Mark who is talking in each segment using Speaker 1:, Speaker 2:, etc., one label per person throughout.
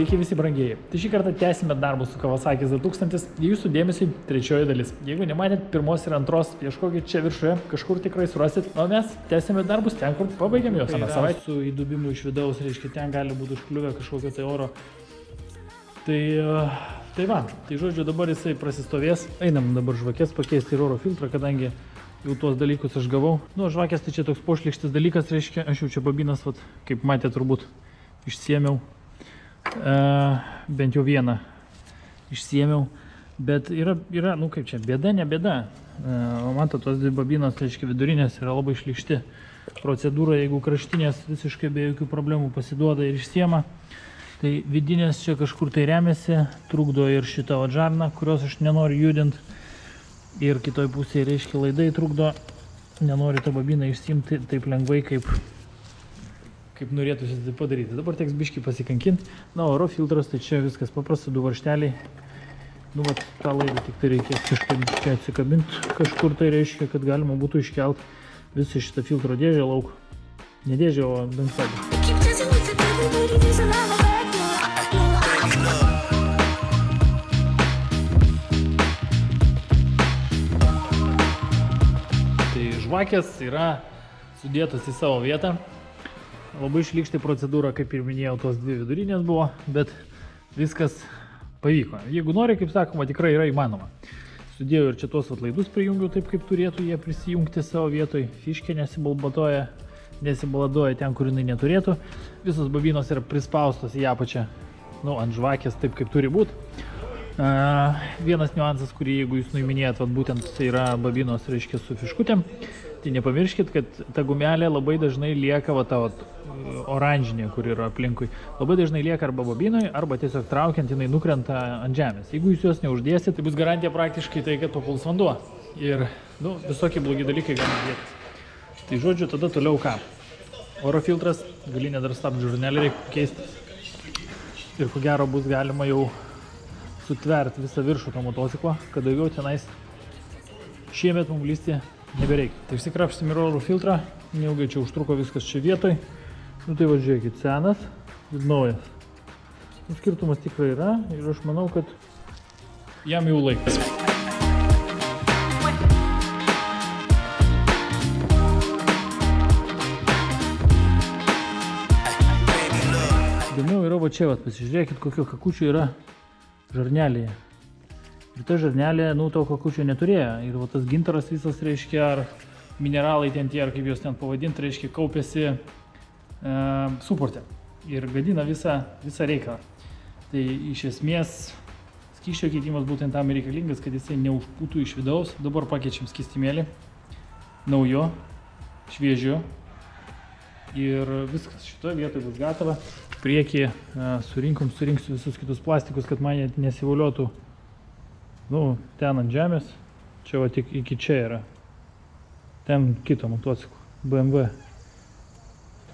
Speaker 1: sveiki visi brangieji. Tai šį kartą tęsime darbus su Kawasaki Z1000. Jūsų dėmesiui trečioji dalis. Jeigu nematėt pirmos ir antros, ieškokit čia viršuje, kažkur tikrai surasit. O mes tęsime darbus ten, kur pabaigėm juos. Aną savaitę su įdubimu iš vidaus, reiškia, ten gali būti užkliuvę kažkokio tai oro. Tai va, tai žodžiu, dabar jisai prasistovės. Einam dabar žvakės pakeisti ir oro filtrą, kadangi jau tuos dalykus aš gavau. Nu, žvakės tai čia toks pošlikštis dalykas, reiškia, aš jau čia bobinas, vat, kaip matė, turbūt išsiėmiau. Bent jau vieną išsiėmiau. Bet yra, nu kaip čia, bėda, ne bėda. O man tos dvi bobinos, reiškia, vidurinės yra labai šlikšti. Procedūra, jeigu kraštinės visiškai be jokių problemų pasiduoda ir išsiema, tai vidinės čia kažkur tai remiasi, trukdo ir šitą žarną, kurios aš nenoriu judinti. Ir kitoj pusėje, reiškia, laidai trukdo, nenori tą bobiną išsiimti taip lengvai, kaip norėtųsi tai padaryti. Dabar teks biškį pasikankinti. Na, oro filtras, tai čia viskas paprasta, du varžteliai. Nu, vat, tą laidą tik tai reikės kažkaip čia atsikabinti. Kažkur tai reiškia, kad galima būtų iškelt visą šitą filtro dėžę lauk. Ne dėžę, o dangstą. Žvakės yra sudėtas į savo vietą. Labai šlykšti procedūra, kaip ir minėjau, tos dvi vidurinės buvo, bet viskas pavyko. Jeigu nori, kaip sakoma, tikrai yra įmanoma. Sudėjau ir čia tuos atlaidus prijungiau taip, kaip turėtų jie prisijungti savo vietoj. Fiškė nesibaladoja ten, kur jinai neturėtų. Visos bobinos yra prispaustos į apačią, nu, ant žvakės, taip kaip turi būti. Vienas niuansas, kurį jeigu jūs nuiminėjat, būtent tai yra bobinos, reiškia, su fiškutėm, tai nepamirškit, kad ta gumelė labai dažnai lieka, va ta oranžinė, kur yra aplinkui, labai dažnai lieka arba bobinoj, arba tiesiog traukiant, jinai nukrenta ant žemės. Jeigu jūs jos neuždėsit, tai bus garantija praktiškai tai, kad papuls vanduo. Ir, nu, visokie blogi dalykai gali dėtis. Tai žodžiu, tada toliau ką? Oro filtras, galinė dar stabdžių žurnelį reikia keisti. Ir ko gero bus galima jau sutverti visą viršų to motociklo, kad daugiau tenais šiemet mums lysti nebereikia. Tai išsikrapštėm ir oro filtrą, neilgai čia užtruko viskas čia vietoj. Nu tai va, žiūrėkit, senas ir naujas. Skirtumas tikrai yra ir aš manau, kad jam jau laikas. Įdomiau yra va čia, pasižiūrėkit, kokio kakučio yra žarnelėje. Ir ta žarnelė, nu, to kakučio neturėjo. Ir va tas gintaras visas, reiškia, ar mineralai ten tie, ar kaip jos ten pavadinti, reiškia, kaupėsi suporte. Ir gadina visą reikalą. Tai iš esmės skysčio keitimas būtent tam reikalingas, kad jisai neužpūtų iš vidaus. Dabar pakeičiam skystimėlį. Naujo, šviežio. Ir viskas šitoje vietoje bus gatava. Priekį surinksiu visus kitus plastikus, kad man nesivoliotų, nu, ten ant žemės. Čia va tik iki čia yra. Ten kito motociklo, BMW.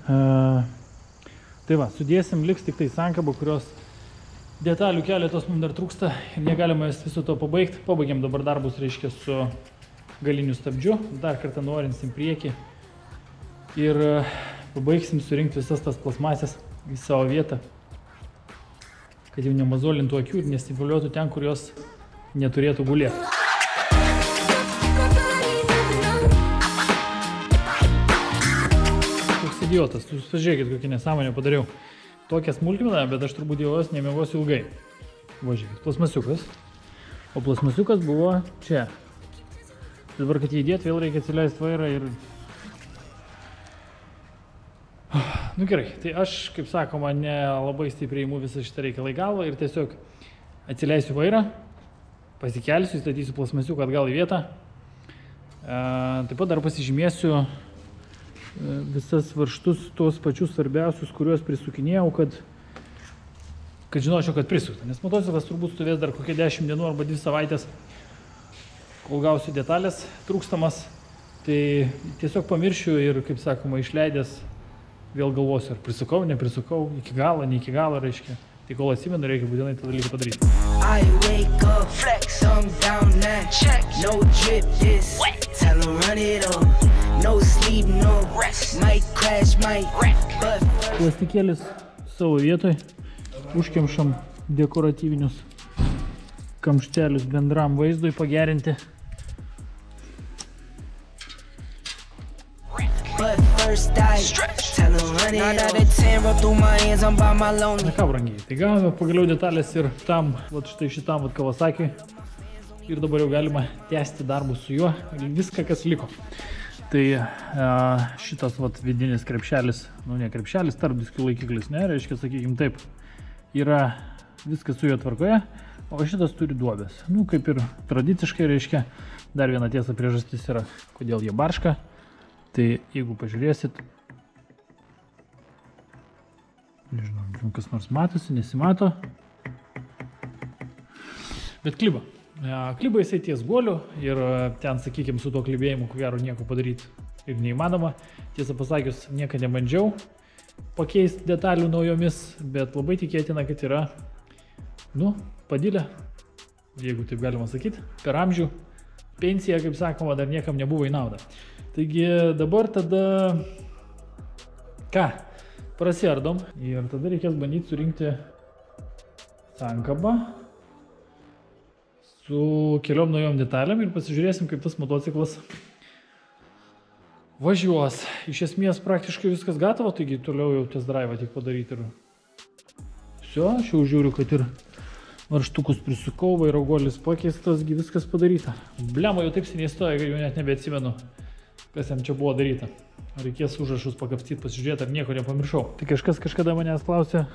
Speaker 1: Tai va, sudėsim, liks tik tai sankaba, kurios detalių keletos mums dar trūksta ir negalima jas viso to pabaigti. Pabaigėm dabar darbus, reiškia, su galiniu stabdžiu. Dar kartą nuorinsim priekį ir pabaigsim surinkti visas tas plasmasės į savo vietą, kad jau nemazolintų akių ir nestimuliuotų ten, kur jos neturėtų gulėti. Toks idiotas, jūs pažiūrėkit, kokį nesąmonę padariau. Tokią smulkmeną, bet aš turbūt jau jos nemiegosiu ilgai. Va, žiūrėkit, plasmasiukas. O plasmasiukas buvo čia. Dabar, kad jį įdėt, vėl reikia atsileisti vairą ir... Nu gerai, tai aš, kaip sakoma, nelabai stipriai imu visą šitą reikalą į galvą ir tiesiog atsileisiu vairą, pasikelsiu, įstatysiu plasmasiuką atgal į vietą. Taip pat dar pasižymėsiu visas varžtus, tuos pačius svarbiausius, kuriuos prisukinėjau, kad žinočiau, kad prisukta. Nes motociklas turbūt stovės dar kokie 10 dienų arba 2 savaitės, kol gausiu detalės trūkstamas. Tai tiesiog pamiršiu ir, kaip sakoma, išleidęs vėl galvosiu, ar prisukau, neprisukau, iki galo, ne iki galo, reiškia. Tai kol atsimenu, reikia būtinai tą dalyką padaryti. Plastikėlis savo vietoj. užkemšam dekoratyvinius kamštelius bendram vaizdui pagerinti. Na ką, brangiai, tai gavome pagaliau detalės ir tam, štai šitam Kawasakiui. Ir dabar jau galima tęsti darbus su juo, viską kas liko. Tai šitas vidinis krepšelis, ne krepšelis, tarpdiskių laikiklis, ne, reiškia, sakykim taip, yra viskas su juo tvarkoje, o šitas turi duobės. Kaip ir tradiciškai, reiškia, dar viena tiesa priežastis yra, kodėl jie barška. Tai jeigu pažiūrėsit, nežinau, kas nors matosi, nesimato, bet kliba. Kliba jisai ties guoliu ir ten, sakykime, su to klibėjimu, ko gero, nieko padaryti ir neįmanoma. Tiesą pasakius, niekada nebandžiau pakeisti detalių naujomis, bet labai tikėtina, kad yra, padilę, jeigu taip galima sakyti, per amžių pensija, kaip sakoma, dar niekam nebuvo į naudą. Taigi dabar tada, prasiardom ir tada reikės bandyti surinkti sankabą su keliom naujom detalėm ir pasižiūrėsim, kaip tas motociklas važiuos. Iš esmės praktiškai viskas gatavo, taigi toliau jau test drive tik padaryti ir aš jau žiūriu, kad ir varžtukus prisukau, vairagolis pakeistas, viskas padaryta. Blema jau taip seniai stoja, kad jau net nebeatsimenu, kas jam čia buvo daryta. Reikės užrašus pakapstyti, pasižiūrėti, ar nieko nepamiršau. Tai kažkas kažkada manęs klausė,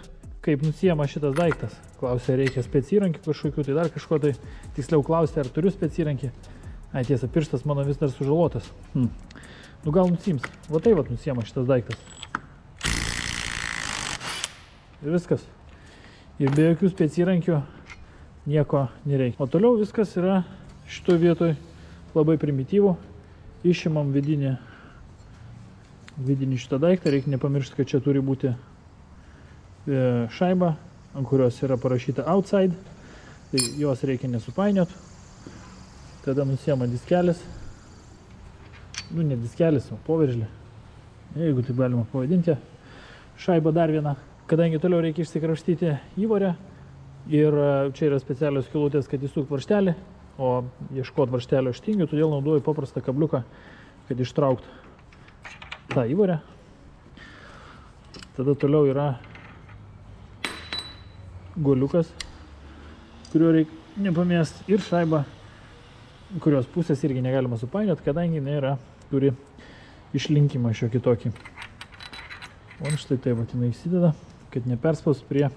Speaker 1: kaip nusiema šitas daiktas. Klausė, reikia specirankių kažkokių, tai dar kažko, tai tiksliau klausė, ar turiu specirankį. Tiesa, pirštas mano vis dar sužalotas. Gal nusims. Tai nusiema šitas daiktas. Ir viskas. Ir be jokių specirankių nieko nereikia. O toliau viskas yra šitoje vietoje labai primityvu. Išimam vidinį šitą daiktą, reikia nepamiršti, kad čia turi būti šaiba, ant kurios yra parašyta outside, tai jos reikia nesupainiot. Tada nusiema diskelis, ne diskelis, o poveržlė, jeigu taip galima pavadinti. Šaiba dar viena, kadangi toliau reikia išsikraštyti įvorę ir čia yra specialios skylutės, kad įsukt varžtelį, o ieškot varžtelio aš tingiu, todėl naudoju paprastą kabliuką, kad ištraukt tą įvorę. Tada toliau yra guoliukas, kurio reikia nepamesti, ir šaiba, kurios pusės irgi negalima supainiot, kadangi jinai turi išlinkimą šiokį tokį. O štai taip jinai įsideda, kad neperspaus prie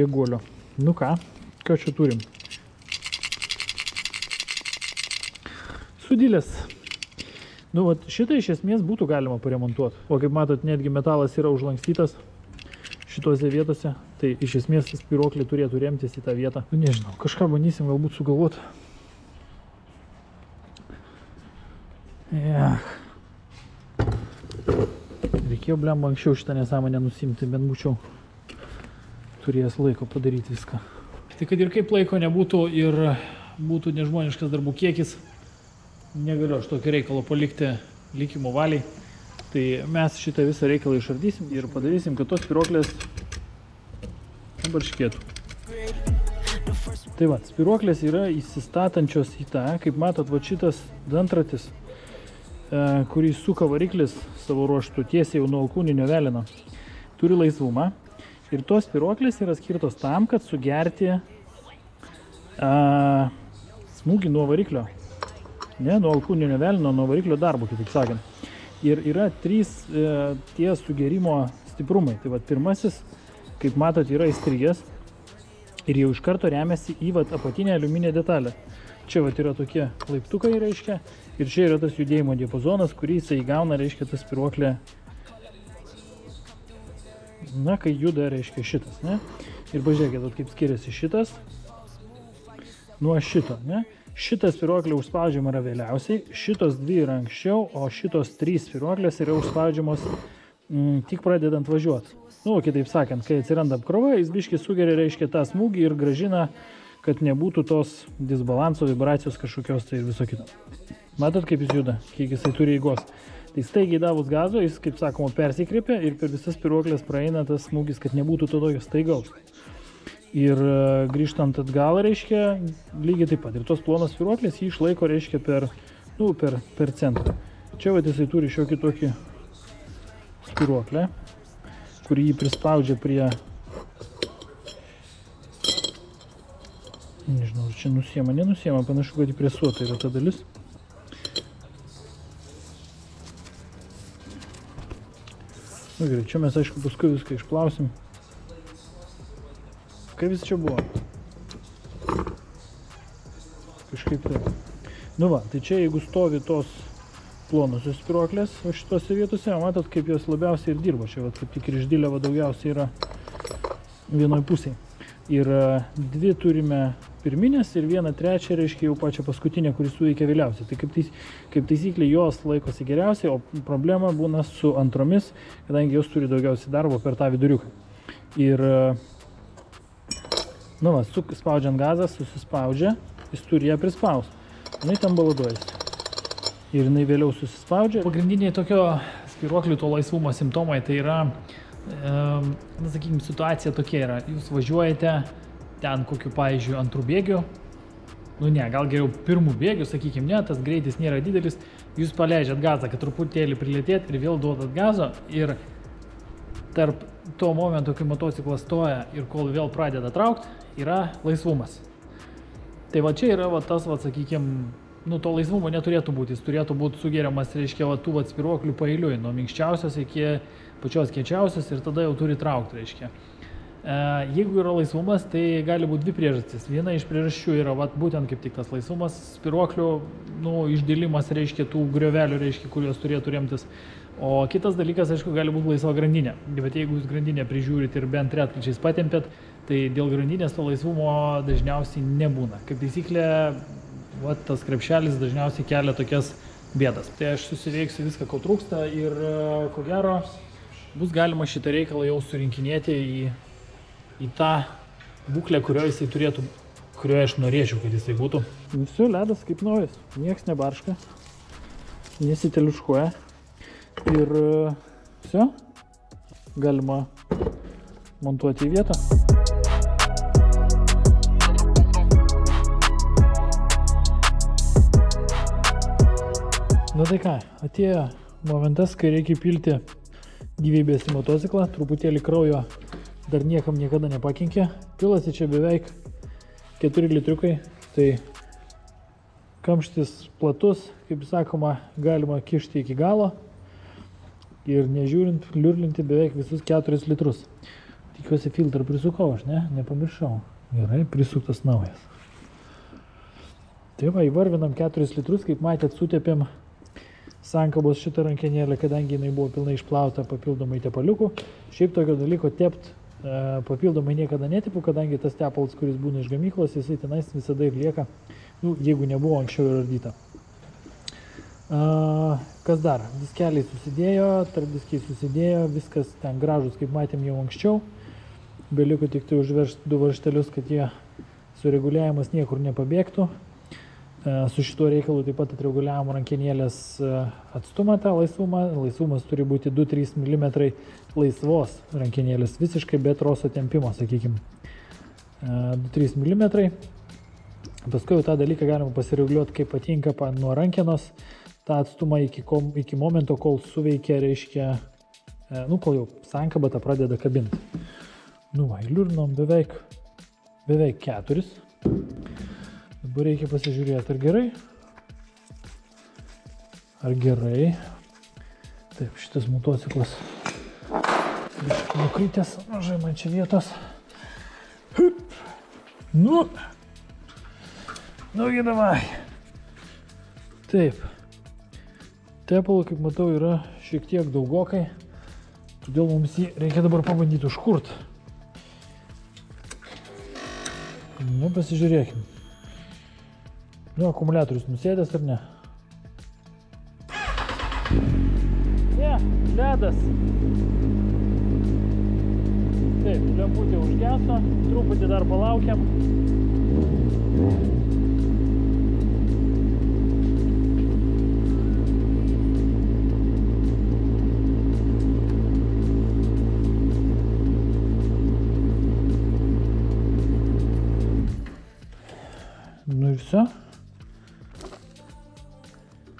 Speaker 1: guolio. Ką čia turim? Sudilės. Šitą iš esmės būtų galima paremontuoti. O kaip matot, netgi metalas yra užlankstytas šitose vietose. Tai iš esmės spyruoklė turėtų remtis į tą vietą. Nežinau, kažką bandysim galbūt sugalvoti. Reikėjo, blemba, anksčiau šitą nesąmonę nusimti, bent būčiau turėjęs laiko padaryti viską. Tai kad ir kaip laiko nebūtų ir būtų nežmoniškas darbų kiekis, negaliu aš tokio reikalo palikti likimo valiai. Tai mes šitą visą reikalą išardysim ir padarysim, kad tos spyruoklės barškėtų. Tai spyruoklės yra įsistatančios į tą, kaip matot, šitas dantratis, kurį suka variklis savo ruoštų tiesiai jau nuo alkūninio velino, turi laisvumą. Ir tos spyruoklės yra skirtos tam, kad sugerti smūgį nuo variklio. Nuo alkūninio velino, nuo variklio darbo, kitaip sakant. Ir yra 3 tie sugerimo stiprumai. Tai pirmasis, kaip matot, yra įstrigęs ir jau iš karto remiasi į apatinę aliuminę detalę. Čia yra tokie laiptukai, reiškia, ir čia yra tas judėjimo diapazonas, kurį jisai įgauna, reiškia, tas spyruoklė, kai juda, reiškia, šitas, ne? Ir pažiūrėkit, kaip skiriasi šitas nuo šito, ne? Šitas spyruoklė užspaudžiama yra vėliausiai, šitos 2 yra anksčiau, o šitos 3 spyruoklės yra užspaudžiamos tik pradedant važiuoti. Kitaip sakant, kai atsiranda apkrova, jis biškį sugeria, reiškia, tą smūgį ir gražina, kad nebūtų tos disbalanso, vibracijos kažkokios tai ir viso kito. Matot, kaip jis juda, kiek jisai turi eigos. Tai staigiai davus gazo, jis, kaip sakoma, persikreipia ir per visas spyruoklės praeina tas smūgis, kad nebūtų to tokio staigaus. Ir grįžtant atgal, reiškia, lygiai taip pat. Ir tos plonas spyruoklės jį išlaiko, reiškia, per centrą. Čia va jisai turi šiokį tokį spyruoklę, kurį jį prispaudžia prie... Nežinau, čia nusiema, nenusiema, panašu, kad įpresuota yra ta dalis. Nu gerai, čia mes, aišku, paskui viską išplausim. Kaip vis čia buvo? Kažkaip taip. Nu va, tai čia jeigu stovi tos plonosios spyruoklės šitose vietose, matot, kaip jos labiausiai ir dirba. Čia, kaip tik ir išdėliava daugiausiai yra vienoj pusėje. Ir dvi turime pirminės ir vieną trečią, reiškia, jau pačią paskutinę, kuris suveikia vėliausiai. Tai kaip taisyklė jos laikosi geriausiai, o problema būna su antromis, kadangi jos turi daugiausiai darbo per tą viduriuką. Ir, nu va, spaudžiant gazą, susispaudžia, jis turi ją prispausti. Jinai tam baladuojasi. Ir jinai vėliau susispaudžia. Pagrindiniai tokio spyruoklių to laisvumo simptomai tai yra, na, sakykime, situacija tokia yra. Jūs važiuojate ten kokiu, pavyzdžiui, antrų bėgių, nu ne, gal geriau pirmų bėgių, sakykime, ne, tas greitis nėra didelis, jūs paleidžiat gazą, kad truputėlį prilėtėt ir vėl duodat gazo ir tarp to momento, kai motociklas stoja ir kol vėl pradeda traukti, yra laisvumas. Tai va čia yra va tas, va, sakykime, nu to laisvumo neturėtų būti, jis turėtų būti sugeriamas, reiškia, va tų va spyruoklių paeiliui, nuo minkščiausios iki pačios kiečiausios ir tada jau turi traukti, reiškia. Jeigu yra laisvumas, tai gali būti dvi priežastys. Viena iš priežasčių yra vat, būtent kaip tik tas laisvumas, spyruoklių išdėlimas, reiškia, tų griovelių, reiškia, kurios turėtų remtis. O kitas dalykas, aišku, gali būti laisva grandinė. Bet jeigu jūs grandinę prižiūrit ir bent retkarčiais patempėt, tai dėl grandinės to laisvumo dažniausiai nebūna. Kaip taisyklė, vat, tas krepšelis dažniausiai kelia tokias bėdas. Tai aš susiveiksiu viską, ko trūksta ir ko gero bus galima šitą reikalą jau surinkinėti į tą būklę, kurioje jisai turėtų, kurioje aš norėčiau, kad jisai būtų. Visų ledas kaip naujas, nieks nebarška, nesiteliuškuoja ir visio, galima montuoti į vietą. Na tai ką, atėjo momentas, kai reikia pilti gyvybės į motociklą, truputėlį kraujo dar niekam niekada nepakenkė. Pilasi čia beveik 4 litriukai, tai kamštis platus, kaip sakoma, galima kišti iki galo ir nežiūrint, liurlinti beveik visus 4 litrus. Tikiuosi filtrą prisukau, aš nepamiršau. Gerai, prisuktas naujas. Tai va, įvarvinam 4 litrus, kaip matėt, sutepėm sankabos šitą rankenėlę, kadangi jinai buvo pilnai išplauta papildomai tepaliukų. Šiaip tokio dalyko tept papildomai niekada netepu, kadangi tas tepalas, kuris būna iš gamyklos, jisai tenais visada ir lieka, nu, jeigu nebuvo anksčiau ir ardyta. Kas dar? Diskeliai susidėjo, tarpdiskiai susidėjo, viskas ten gražus, kaip matėm jau anksčiau. Beliko tik tai užveržti 2 varžtelius, kad jie sureguliavimas niekur nepabėgtų. Su šituo reikalu taip pat atreguliavom rankenėlės atstumą, tą laisvumą. Laisvumas turi būti 2-3 mm laisvos rankenėlės, visiškai be troso tempimo, sakykime. 2-3 mm. Paskui jau tą dalyką galima pasireguliuoti, kaip patinka nuo rankenos, tą atstumą iki momento, kol suveikia, reiškia, nu, kol jau sankaba tą pradeda kabinti. Nu, va, įliurnom beveik 4. Dabar reikia pasižiūrėti, ar gerai. Ar gerai. Taip, šitas motociklas biškai nukritęs, mažai man čia vietos. Nu ir davai. Taip. Tepalo, kaip matau, yra šiek tiek daugokai. Todėl mums jį reikia dabar pabandyti užkurti. Nu, pasižiūrėkim. Nu, akumuliatorius nusėdęs ar ne? Ne, ledas. Taip, lemputė užgeso, truputį dar palaukiam.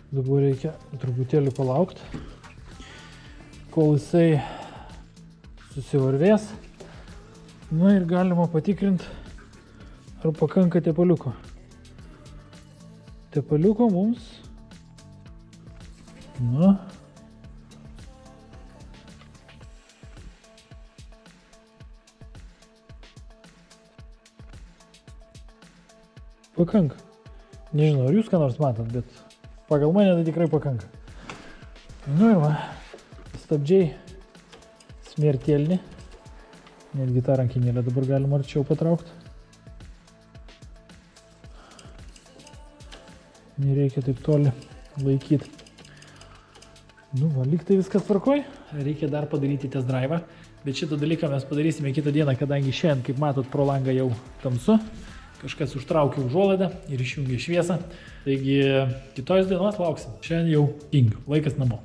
Speaker 1: Dabar reikia truputėlį palaukti, kol jisai susivarvės. Na ir galima patikrinti, ar pakanka tepaliuko. Tepaliuko mums, na, pakanka. Nežinau, ar jūs ką nors matot, bet pagal mane tai tikrai pakanka. Nu ir va, stabdžiai smėrtelni. Netgi tą rankinėlę dabar galima arčiau patraukti. Nereikia taip toli laikyti. Nu va, lyg tai viskas tvarkoj. Reikia dar padaryti test drive'ą. Bet šitą dalyką mes padarysime kitą dieną, kadangi šiandien, kaip matot, pro langą jau tamsu. Kažkas užtraukė užuolaidą ir išjungė šviesą. Taigi kitos dienos lauksim. Šiandien jau tingiu. Laikas namo.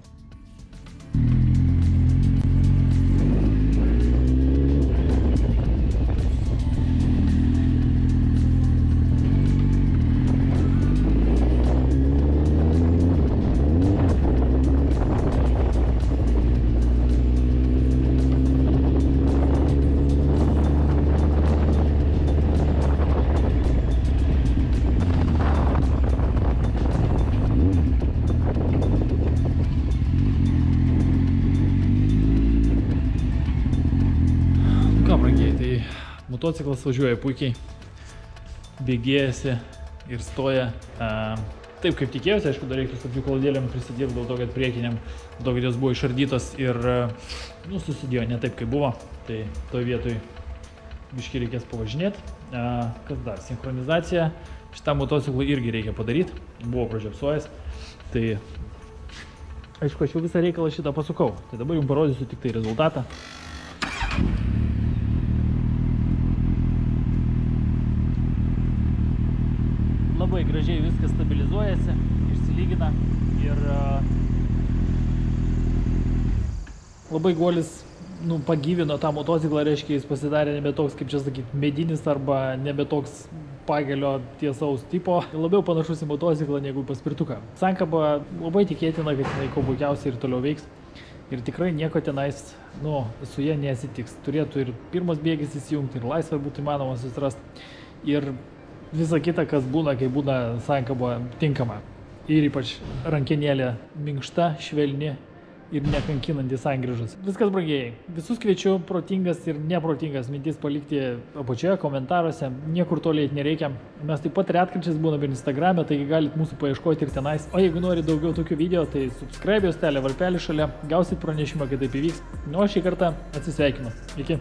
Speaker 1: Motociklas važiuoja puikiai, bėgėjasi ir stoja taip, kaip tikėjausi. Aišku, dar reiktų stabdžių kolodėlėm prisidėti, dėl to, kad priekiniam, dėl to, kad jos buvo išardytos ir susidėjo ne taip, kaip buvo. Tai toj vietoj biškį reikės pavažinėti. Kas dar? Sinchronizacija. Šitam motociklui irgi reikia padaryti. Buvo pražiopsojęs. Tai aišku, aš jau visą reikalą šitą pasukau. Tai dabar jums parodysiu tik tai rezultatą. Labai gražiai viskas stabilizuojasi, išsilygina ir labai guolis pagyvino tą motociklą, reiškia jis pasidarė nebe toks, kaip čia sakyti, medinis arba nebe toks pagelio tiesaus tipo, labiau panašus į motociklą negu paspirtuką. Sankaba labai tikėtina, kad jinai kuo puikiausiai ir toliau veiks ir tikrai nieko tenais su jie nesitiks. Turėtų ir pirmas bėgis įsijungti, ir laisvai būtų įmanoma susirasti. Ir visa kita, kas būna, kai būna sankaba tinkama. Ir ypač rankenėlė minkšta, švelni ir nekankinanti sankryžas. Viskas brangiai. Visus kviečiu protingas ir neprotingas mintis palikti apačioje, komentaruose. Niekur toliai nereikia. Mes taip pat retkarčiais būname ir Instagram'e, taigi galite mūsų paieškoti ir tenais. O jeigu nori daugiau tokių video, tai subscribe, juostelė, varpelį šalia. Gausit pranešimą, kai taip įvyks. O šį kartą atsisveikinu. Iki.